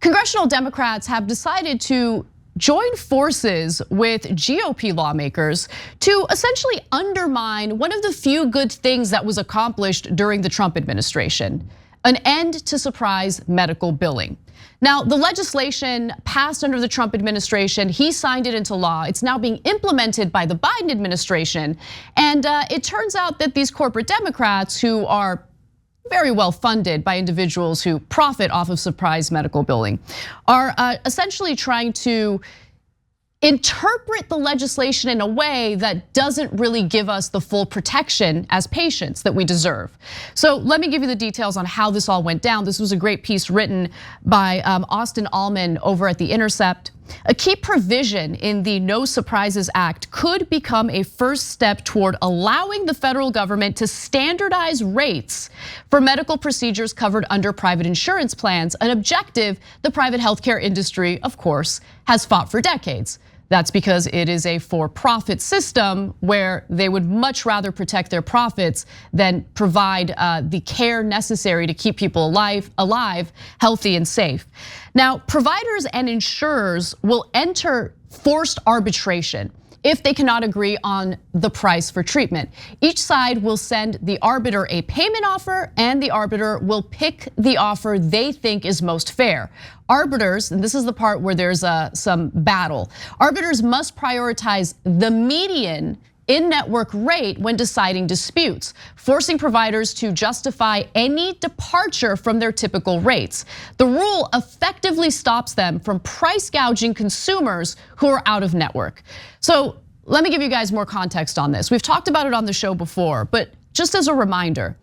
Congressional Democrats have decided to join forces with GOP lawmakers to essentially undermine one of the few good things that was accomplished during the Trump administration: an end to surprise medical billing. Now, the legislation passed under the Trump administration, he signed it into law. It's now being implemented by the Biden administration. And it turns out that these corporate Democrats, who are very well funded by individuals who profit off of surprise medical billing, are essentially trying to interpret the legislation in a way that doesn't really give us the full protection as patients that we deserve. So let me give you the details on how this all went down. This was a great piece written by Austin Allman over at The Intercept. A key provision in the No Surprises Act could become a first step toward allowing the federal government to standardize rates for medical procedures covered under private insurance plans, an objective the private healthcare industry, of course, has fought for decades. That's because it is a for-profit system where they would much rather protect their profits than provide the care necessary to keep people alive, healthy and safe. Now, providers and insurers will enter forced arbitration if they cannot agree on the price for treatment. Each side will send the arbiter a payment offer, and the arbiter will pick the offer they think is most fair. Arbiters, and this is the part where there's some battle, arbiters must prioritize the median in-network rate when deciding disputes, forcing providers to justify any departure from their typical rates. The rule effectively stops them from price gouging consumers who are out of network. So let me give you guys more context on this. We've talked about it on the show before, but just as a reminder,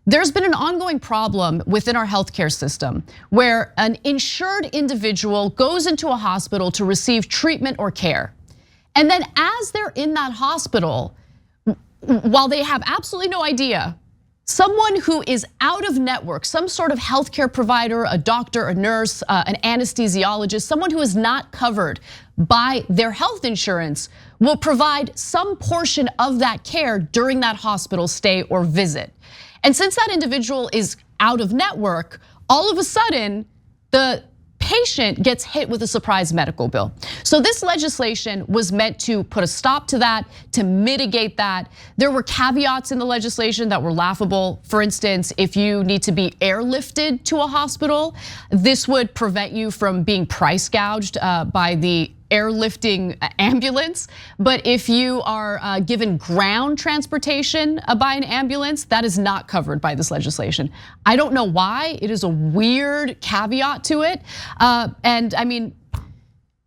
there's been an ongoing problem within our healthcare system where an insured individual goes into a hospital to receive treatment or care. And then as they're in that hospital, while they have absolutely no idea, someone who is out of network, some sort of healthcare provider, a doctor, a nurse, an anesthesiologist, someone who is not covered by their health insurance, will provide some portion of that care during that hospital stay or visit. And since that individual is out of network, all of a sudden, the patient gets hit with a surprise medical bill. So this legislation was meant to put a stop to that, to mitigate that. There were caveats in the legislation that were laughable. For instance, if you need to be airlifted to a hospital, this would prevent you from being price gouged by the airlifting ambulance. But if you are given ground transportation by an ambulance, that is not covered by this legislation. I don't know why. It is a weird caveat to it. And I mean,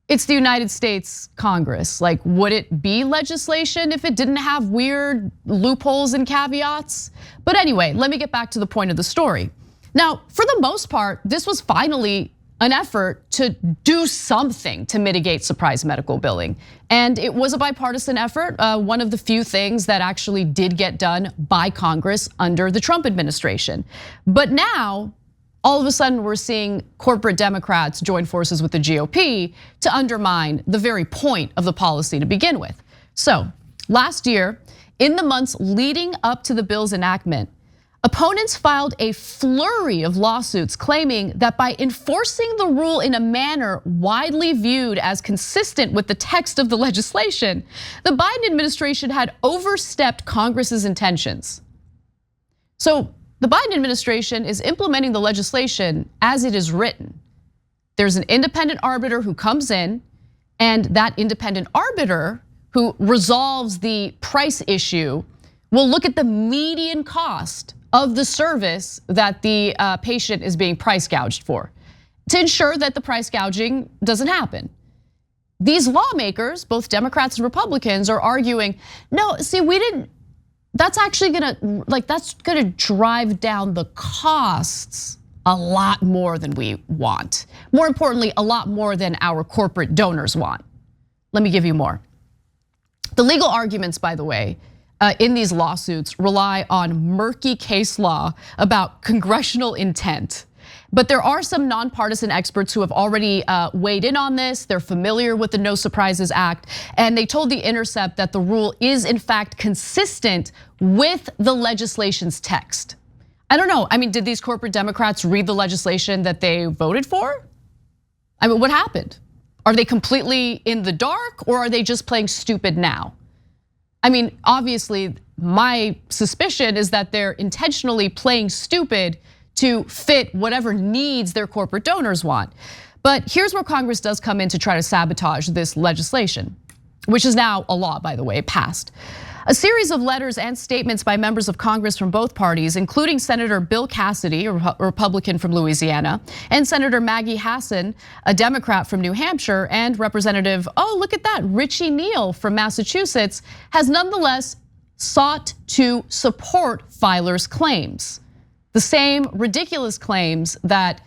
it's the United States Congress. Like, would it be legislation if it didn't have weird loopholes and caveats? But anyway, let me get back to the point of the story. Now, for the most part, this was finally an effort to do something to mitigate surprise medical billing. And it was a bipartisan effort, one of the few things that actually did get done by Congress under the Trump administration. But now, all of a sudden, we're seeing corporate Democrats join forces with the GOP to undermine the very point of the policy to begin with. So last year, in the months leading up to the bill's enactment, opponents filed a flurry of lawsuits claiming that by enforcing the rule in a manner widely viewed as consistent with the text of the legislation, the Biden administration had overstepped Congress's intentions. So the Biden administration is implementing the legislation as it is written. There's an independent arbiter who comes in, and that independent arbiter who resolves the price issue will look at the median cost of the service that the patient is being price gouged for to ensure that the price gouging doesn't happen. These lawmakers, both Democrats and Republicans, are arguing, no, see, that's actually gonna drive down the costs a lot more than we want. More importantly, a lot more than our corporate donors want. Let me give you more. The legal arguments, by the way, in these lawsuits rely on murky case law about congressional intent. But there are some nonpartisan experts who have already weighed in on this. They're familiar with the No Surprises Act, and they told The Intercept that the rule is in fact consistent with the legislation's text. I don't know, I mean, did these corporate Democrats read the legislation that they voted for? I mean, what happened? Are they completely in the dark, or are they just playing stupid now? I mean, obviously, my suspicion is that they're intentionally playing stupid to fit whatever needs their corporate donors want. But here's where Congress does come in to try to sabotage this legislation, which is now a law, by the way, passed. A series of letters and statements by members of Congress from both parties, including Senator Bill Cassidy, a Republican from Louisiana, and Senator Maggie Hassan, a Democrat from New Hampshire, and Representative, oh, look at that, Richie Neal from Massachusetts, has nonetheless sought to support filers' claims. The same ridiculous claims that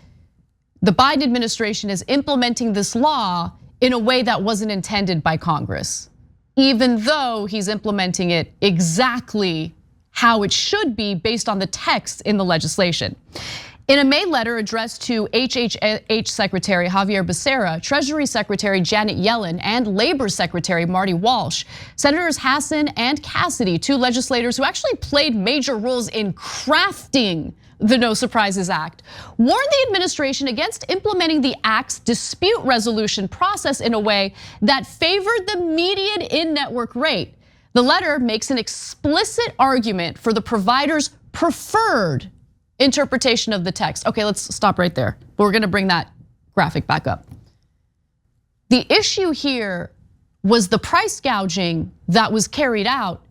the Biden administration is implementing this law in a way that wasn't intended by Congress, even though he's implementing it exactly how it should be based on the text in the legislation. In a May letter addressed to HHH Secretary Javier Becerra, Treasury Secretary Janet Yellen, and Labor Secretary Marty Walsh, Senators Hassan and Cassidy, two legislators who actually played major roles in crafting the No Surprises Act, warned the administration against implementing the act's dispute resolution process in a way that favored the median in-network rate. The letter makes an explicit argument for the provider's preferred interpretation of the text. Okay, let's stop right there. But we're gonna bring that graphic back up. The issue here was the price gouging that was carried out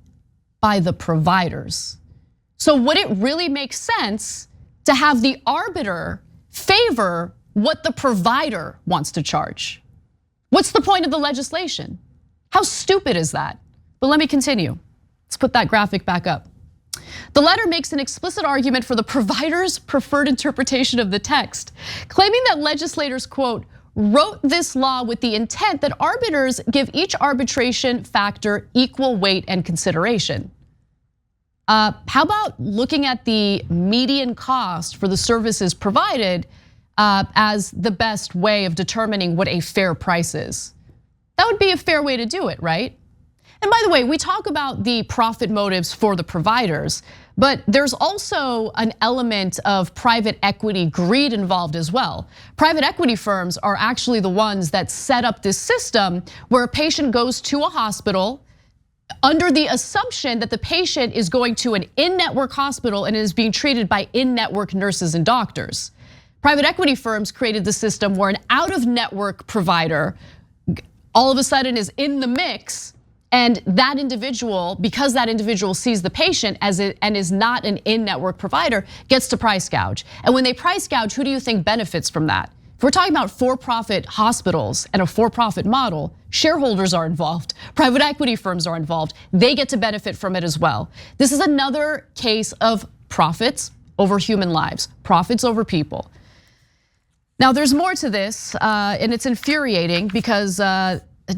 by the providers. So would it really make sense to have the arbiter favor what the provider wants to charge? What's the point of the legislation? How stupid is that? But let me continue. Let's put that graphic back up. The letter makes an explicit argument for the provider's preferred interpretation of the text, claiming that legislators, quote, wrote this law with the intent that arbiters give each arbitration factor equal weight and consideration. How about looking at the median cost for the services provided as the best way of determining what a fair price is? That would be a fair way to do it, right? And by the way, we talk about the profit motives for the providers, but there's also an element of private equity greed involved as well. Private equity firms are actually the ones that set up this system where a patient goes to a hospital under the assumption that the patient is going to an in-network hospital and is being treated by in-network nurses and doctors. Private equity firms created the system where an out-of-network provider all of a sudden is in the mix, and that individual, because that individual sees the patient and is not an in-network provider, gets to price gouge. And when they price gouge, who do you think benefits from that? If we're talking about for-profit hospitals and a for-profit model, shareholders are involved, private equity firms are involved, they get to benefit from it as well. This is another case of profits over human lives, profits over people. Now there's more to this, and it's infuriating because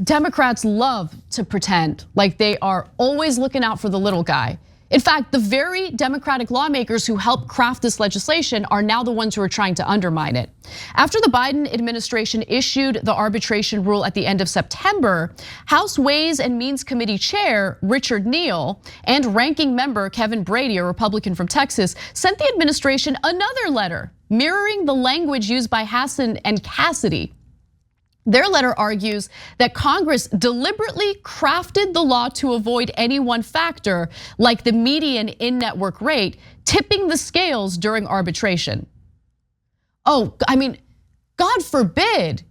Democrats love to pretend like they are always looking out for the little guy. In fact, the very Democratic lawmakers who helped craft this legislation are now the ones who are trying to undermine it. After the Biden administration issued the arbitration rule at the end of September, House Ways and Means Committee Chair Richard Neal and Ranking Member Kevin Brady, a Republican from Texas, sent the administration another letter mirroring the language used by Hassan and Cassidy. Their letter argues that Congress deliberately crafted the law to avoid any one factor, like the median in-network rate, tipping the scales during arbitration. Oh, I mean, God forbid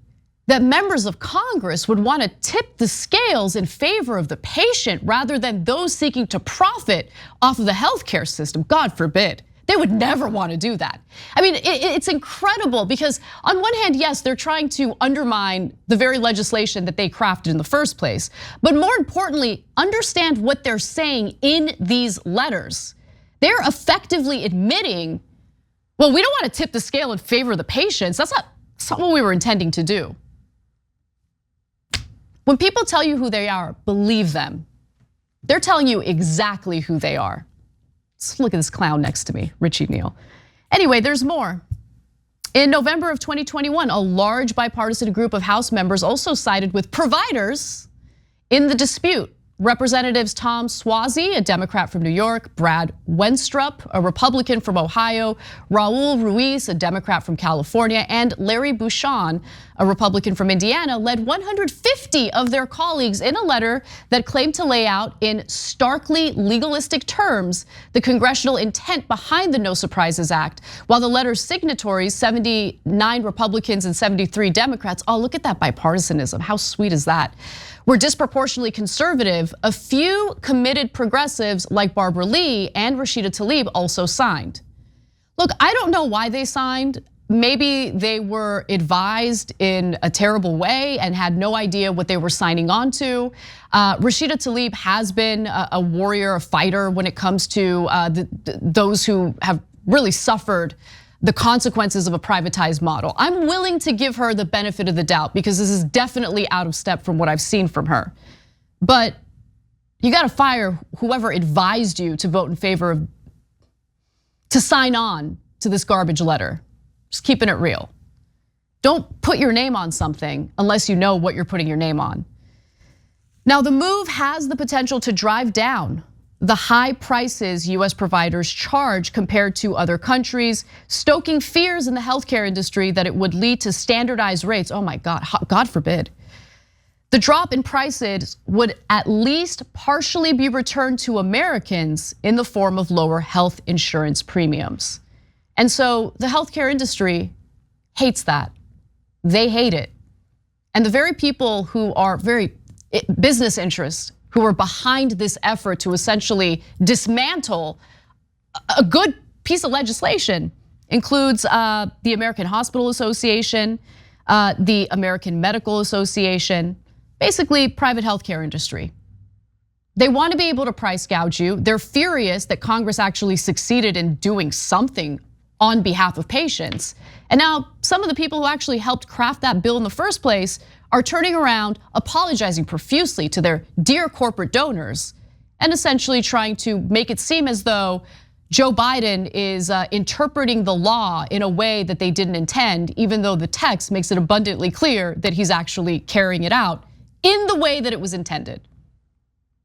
that members of Congress would want to tip the scales in favor of the patient rather than those seeking to profit off of the healthcare system. God forbid. They would never want to do that. I mean, it's incredible because on one hand, yes, they're trying to undermine the very legislation that they crafted in the first place. But more importantly, understand what they're saying in these letters. They're effectively admitting, well, we don't want to tip the scale in favor of the patients. That's not what we were intending to do. When people tell you who they are, believe them. They're telling you exactly who they are. Let's look at this clown next to me, Richie Neal. Anyway, there's more. In November of 2021, a large bipartisan group of House members also sided with providers in the dispute. Representatives Tom Suozzi, a Democrat from New York, Brad Wenstrup, a Republican from Ohio, Raul Ruiz, a Democrat from California, and Larry Bouchon, a Republican from Indiana, led 150 of their colleagues in a letter that claimed to lay out in starkly legalistic terms the congressional intent behind the No Surprises Act, while the letter's signatories, 79 Republicans and 73 Democrats, oh, look at that bipartisanism, how sweet is that, were disproportionately conservative. A few committed progressives like Barbara Lee and Rashida Tlaib also signed. Look, I don't know why they signed. Maybe they were advised in a terrible way and had no idea what they were signing on to. Rashida Tlaib has been a warrior, a fighter when it comes to those who have really suffered the consequences of a privatized model. I'm willing to give her the benefit of the doubt because this is definitely out of step from what I've seen from her. But you gotta fire whoever advised you to vote in favor of, to sign on to this garbage letter. Just keeping it real. Don't put your name on something unless you know what you're putting your name on. Now, the move has the potential to drive down the high prices US providers charge compared to other countries, stoking fears in the healthcare industry that it would lead to standardized rates. Oh my God, God forbid. The drop in prices would at least partially be returned to Americans in the form of lower health insurance premiums. And so the healthcare industry hates that. They hate it. And the very people who are business interests, who are behind this effort to essentially dismantle a good piece of legislation, includes the American Hospital Association, the American Medical Association, basically private healthcare industry. They want to be able to price gouge you. They're furious that Congress actually succeeded in doing something on behalf of patients. And now some of the people who actually helped craft that bill in the first place are turning around, apologizing profusely to their dear corporate donors, and essentially trying to make it seem as though Joe Biden is interpreting the law in a way that they didn't intend, even though the text makes it abundantly clear that he's actually carrying it out in the way that it was intended.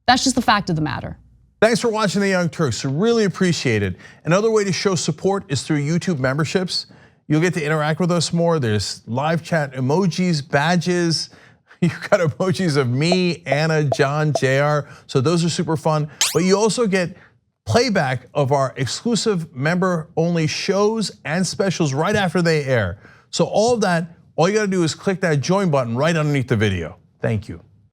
That's just the fact of the matter. Thanks for watching The Young Turks, I really appreciate it. Another way to show support is through YouTube memberships. You'll get to interact with us more. There's live chat emojis, badges. You've got emojis of me, Anna, John, JR. So those are super fun. But you also get playback of our exclusive member-only shows and specials right after they air. So all of that, all you gotta do is click that join button right underneath the video. Thank you.